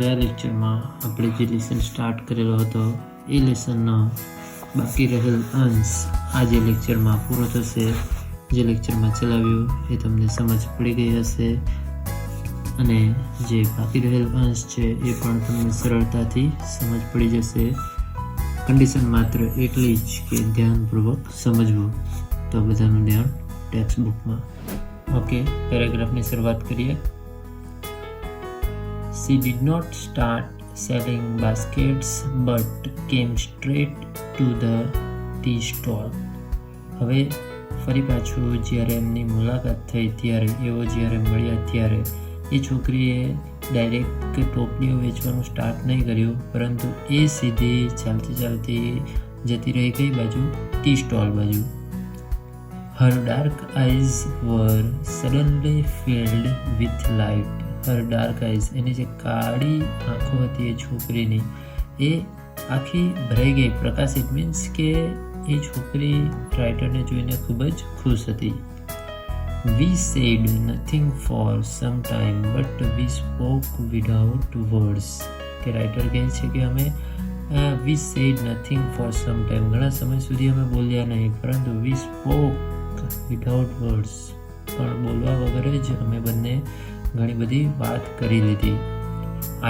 ગયા લેક્ચરમાં આપણે જે લેસન સ્ટાર્ટ કરેલો હતો એ લેસનનો બાકી રહેલ અંશ આજે લેક્ચરમાં પૂરો થશે. જે લેક્ચરમાં ચલાવ્યું એ તમને સમજ પડી ગઈ હશે અને જે બાકી રહેલ અંશ છે એ પણ તમને સરળતાથી સમજ પડી જશે. કન્ડિશન માત્ર એટલી જ કે ધ્યાનપૂર્વક સમજવું. તો બધાનું ધ્યાન ટેક્સ્ટ બુકમાં. ઓકે, પેરેગ્રાફની શરૂઆત કરીએ. She did not start selling baskets but came straight to the tea stall. હવે ફરી પાછું જ્યારે એમની મુલાકાત થઈ ત્યારે જ્યારે મળ્યા ત્યારે એ છોકરીએ ડાયરેક્ટ ટોપલીઓ વેચવાનું સ્ટાર્ટ નહીં કર્યું, પરંતુ એ સીધી ચાલતી ચાલતી જતી રહી કઈ બાજુ? ટી સ્ટોલ બાજુ. Her dark eyes were suddenly filled with light. Her dark eyes, એની જે કાળી આંખો હતી એ છોકરીની એ આખી ભરાઈ ગઈ, પ્રકાશિત. મીન્સ કે એ છોકરી રાઇટરને જોઈને ખૂબ જ ખુશ હતી. We said nothing for some time but we spoke without words. કે રાઇટર કહે છે કે અમે we said nothing for some time, ઘણા સમય સુધી અમે બોલ્યા નહીં, પરંતુ we spoke without words, પણ બોલવા વગર જ અમે બંને ઘણી બધી વાત કરી લીધી.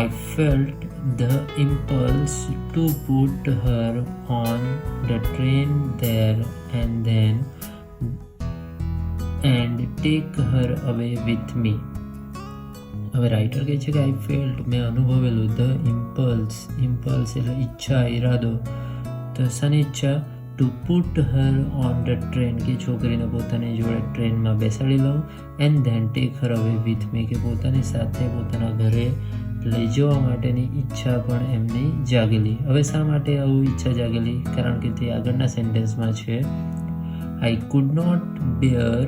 I felt the impulse to put her on the train there and then and take her away with me. હવે રાઇટર કહે છે કે આઈ ફેલ્ટ, મેં અનુભવેલું, ધ ઇમ્પલ્સ એટલે ઈચ્છા, ઈરાદો. તો શાની ઈચ્છા? Two put Har on the train, કે છોકરીને પોતાની જોડે ટ્રેનમાં બેસાડી લઉં, એન્ડ ધેન ટેક હર અવે વિથ મી, કે પોતાની સાથે પોતાના ઘરે લઈ જવા માટેની ઈચ્છા પણ એમની જાગેલી. હવે શા માટે આવું ઈચ્છા જાગેલી? કારણ કે તે આગળના સેન્ટેન્સમાં છે, I could not bear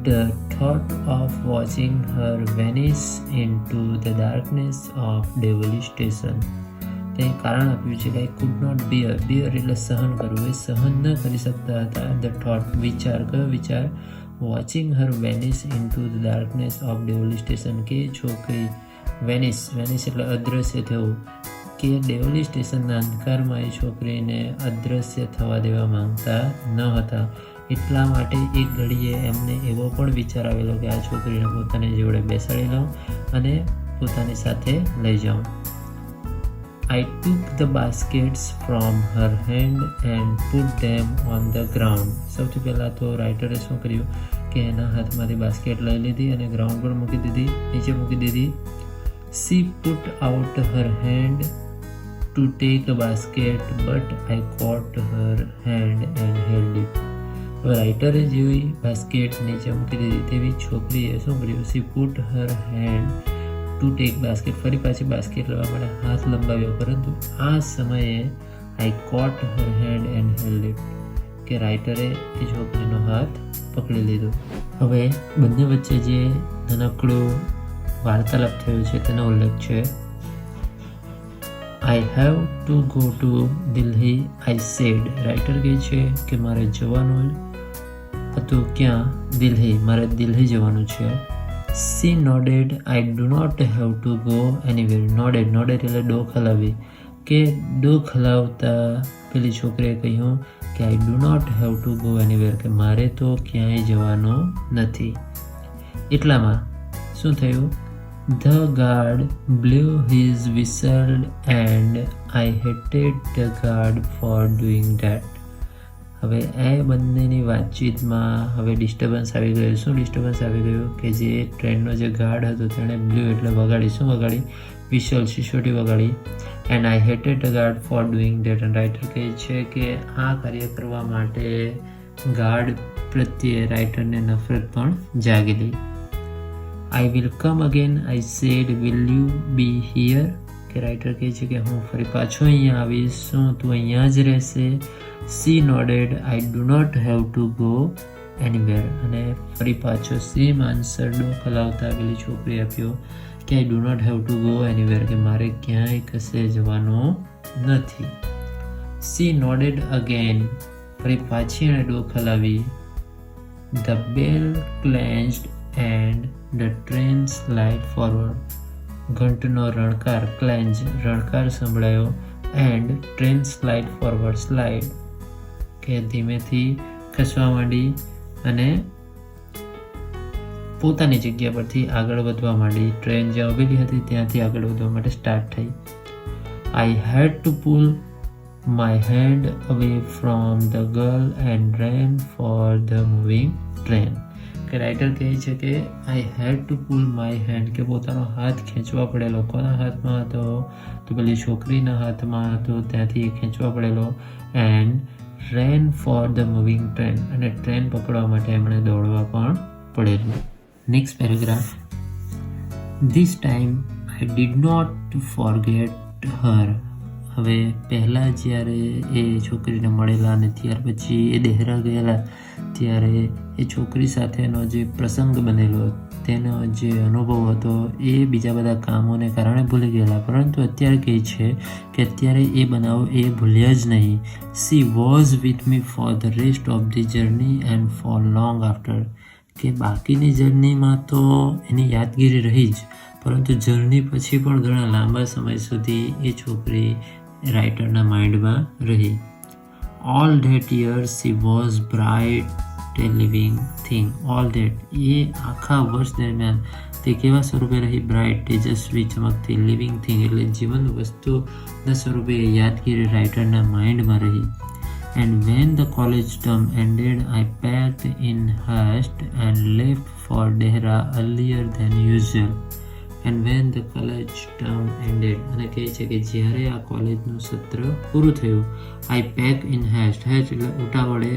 the thought of watching her vanish into the darkness of Deoli station. તે કારણ આપ્યું છે કે આઈ કુડ નોટ બિયર એટલે સહન કરવું, એ સહન ન કરી શકતા હતા. ધ થોટ, વિચાર, કયો વિચાર? Watching her vanish into the darkness of Deoli station, કે છોકરી વેનિશ એટલે અદ્રશ્ય થવું, કે ડેવલી સ્ટેશનના અંધકારમાં એ છોકરીને અદ્રશ્ય થવા દેવા માંગતા ન હતા. એટલા માટે એક ઘડીએ એમને એવો પણ વિચાર આવેલો કે આ છોકરીને પોતાની જોડે બેસાડી લઉં અને પોતાની સાથે લઈ જાઉં. I took the baskets from her hand and put them on the ground. સૌથી પહેલાં તો રાઇટરે શું કર્યું કે એના હાથમાંથી બાસ્કેટ લઈ લીધી અને ગ્રાઉન્ડ પર મૂકી દીધી, નીચે મૂકી દીધી. She put out her hand to take a basket but I caught her hand and held it. હવે રાઇટરે જેવી બાસ્કેટ નીચે મૂકી દીધી તેવી છોકરીએ શું કર્યું? She put her hand to take basket, ફરી પાછી બાસ્કેટ લેવા માટે હાથ લંબાવ્યો, પરંતુ આ સમયે I caught her hand and held it, કે રાઇટરે એ છોકરીનો હાથ પકડી લીધો. હવે બંને વચ્ચે જે નાનકડો વાર્તાલાપ થયો છે તેનો ઉલ્લેખ છે. I have to go to Delhi, I said. Writer કહે છે કે મારે જવાનું હતું ક્યાં? દિલ્હી, મારે દિલ્હી જવાનું છે. She nodded, I do not have to go anywhere. Nodded એટલે ડોક હલાવી, કે ડોક હલાવતા પેલી છોકરીએ કહ્યું કે I do not have to go anywhere, કે મારે તો ક્યાંય જવાનું નથી. એટલામાં શું થયું? The guard blew his whistle and I hated the guard for doing that. હવે એ બંનેની વાતચીતમાં હવે ડિસ્ટર્બન્સ આવી ગયું. શું ડિસ્ટર્બન્સ આવી ગયું? કે જે ટ્રેનનો જે ગાર્ડ હતો તેણે બ્લુ એટલે વગાડી. શું વગાડી? વિશલ, સિસોટી વગાડી. And I hated the guard for doing that. And writer કહે છે કે આ કાર્ય કરવા માટે ગાર્ડ પ્રત્યે રાઇટરને નફરત પણ જાગેલી. I will come again, I said, will you be here, કે રાઇટર કહે છે કે હું ફરી પાછો અહીંયા આવીશ, શું તું અહીંયા જ રહેશે? She nodded, I do not have to go anywhere. અને ફરી પાછો સેમ આન્સર ડોક હલાવતા પેલી છોકરી આપ્યો કે I do not have to go anywhere, કે મારે ક્યાંય કશે જવાનું નથી. She nodded again, ફરી પાછી એણે ડોક હલાવી. The bell clenched and the train slid forward. ઘંટનો રણકાર ક્લેન્જ રણકાર સંભળાયો. And train slid forward slid કે ધીમેથી ખસવા માંડી અને પોતાની જગ્યા પરથી આગળ વધવા માંડી. ટ્રેન જ્યાં ઊભેલી હતી ત્યાંથી આગળ વધવા માટે સ્ટાર્ટ થઈ. I had to pull my hand away from the girl and ran for the moving train. કે રાઇટર કહે છે કે I had to pull my hand કે પોતાનો હાથ ખેંચવા પડેલો. કોના હાથમાં હતો? તો પેલી છોકરીના હાથમાં હતો, ત્યાંથી ખેંચવા પડેલો. And ran for the moving train અને ટ્રેન પકડવા માટે એમણે દોડવા પણ પડેલું. Next paragraph. This time I did not forget her. હવે પહેલાં જ્યારે એ છોકરીને મળેલા અને ત્યાર પછી એ દેહરા ગયેલા ત્યારે એ છોકરી સાથેનો જે પ્રસંગ બનેલો તેનો જે અનુભવ હતો એ બીજા બધા કામોને કારણે ભૂલી ગયેલા. પરંતુ અત્યારે કહે છે કે અત્યારે એ બનાવ એ ભૂલ્યા જ નહીં. She was with me for the rest of the journey and four long after. કે બાકીની જર્નીમાં તો એની યાદગીરી રહી જ, પરંતુ જર્ની પછી પણ ઘણા લાંબા સમય સુધી એ છોકરી રાઇટરના માઇન્ડમાં રહી. All that year she was bright a living thing. All that એ આખા વર્ષ દરમિયાન તે કેવા સ્વરૂપે રહી? બ્રાઇટ તેજસ્વી ચમકતી, લિવિંગ થિંગ એટલે જીવન વસ્તુના સ્વરૂપે યાદગીરી રાઇટરના માઇન્ડમાં રહી. And when the college term ended, I packed in haste and left for Dehra earlier than usual. And when the college term ended, અને કહે છે કે જ્યારે આ કોલેજનું સત્ર પૂરું થયું, I packed in haste. haste એટલે ઉતાવળે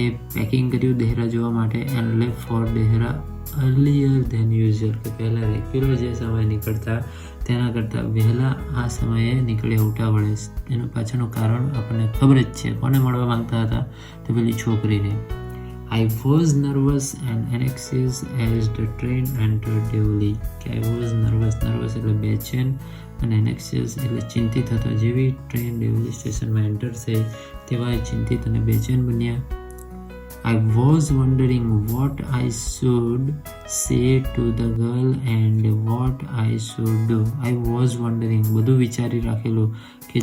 એ પેકિંગ કર્યું દહેરા જવા માટે. And left for Dehra earlier than usual કે પહેલાં રેગ્યુલર જે સમય નીકળતા તેના કરતાં વહેલા આ સમયે નીકળ્યા ઉતાવળે. એનું પાછળનું કારણ આપણને ખબર જ છે. કોને મળવા માંગતા હતા? તો પેલી છોકરીને. I was nervous and anxious as the train entered Devli. કે I was nervous એટલે બેચેન અને anxious એટલે ચિંતિત હતો. જેવી ટ્રેન દેવલી સ્ટેશનમાં એન્ટર થઈ તેવા ચિંતિત અને બેચેન બન્યા. I was wondering what I should say to the girl and what I should do. I was wondering બધું વિચારી રાખેલું કે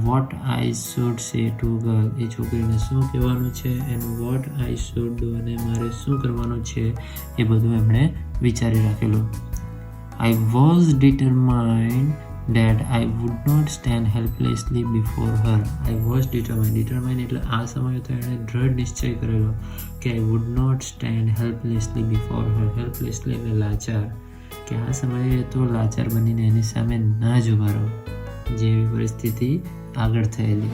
what I should say to girl એ છોકરીને શું કહેવાનું છે and what I should do અને મારે શું કરવાનું છે એ બધું એમણે વિચારી રાખેલું. I was determined that I would not stand helplessly before her. I was determined એટલે આ સમયે તો એણે દૃઢ નિશ્ચય કરેલો કે I would not stand helplessly before her. helplessly એટલે લાચાર, કે આ સમયે તો લાચાર બનીને એની સામે ના જ ઉભા રહો જેવી પરિસ્થિતિ આગળ થયેલી.